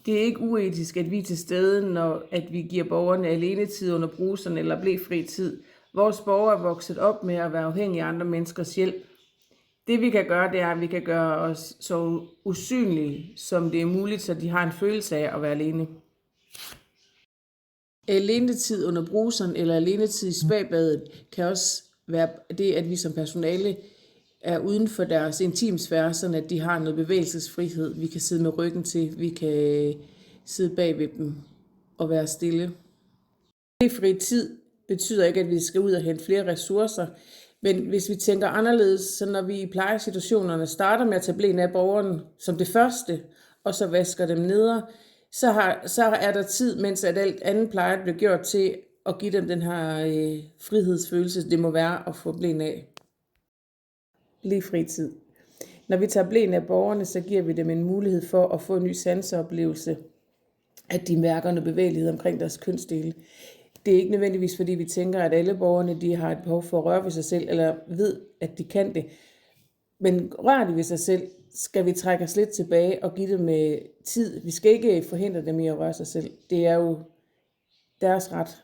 Det er ikke uetisk, at vi er til stede, når at vi giver borgerne alenetid under bruserne eller blæfri tid. Vores borgere er vokset op med at være afhængige af andre menneskers hjælp. Det vi kan gøre, det er, at vi kan gøre os så usynlige, som det er muligt, så de har en følelse af at være alene. Alenetid under bruseren eller alenetid i spabadet kan også være det, at vi som personale er uden for deres intimsfære, sådan at de har noget bevægelsesfrihed. Vi kan sidde med ryggen til, vi kan sidde bag ved dem og være stille. Fri tid betyder ikke, at vi skal ud og hente flere ressourcer, men hvis vi tænker anderledes, så når vi i plejesituationerne starter med at tage blæen af borgeren som det første, og så vasker dem ned, så er der tid, mens at alt andet pleje bliver gjort til at give dem den her frihedsfølelse, det må være at få blæen af. Fritid. Når vi tager blæen af borgerne, så giver vi dem en mulighed for at få en ny sanseoplevelse, at de mærker noget bevægelighed omkring deres kønsdele. Det er ikke nødvendigvis, fordi vi tænker, at alle borgerne de har et behov for at røre ved sig selv, eller ved, at de kan det. Men rører de ved sig selv, skal vi trække os lidt tilbage og give dem tid. Vi skal ikke forhindre dem i at røre sig selv. Det er jo deres ret.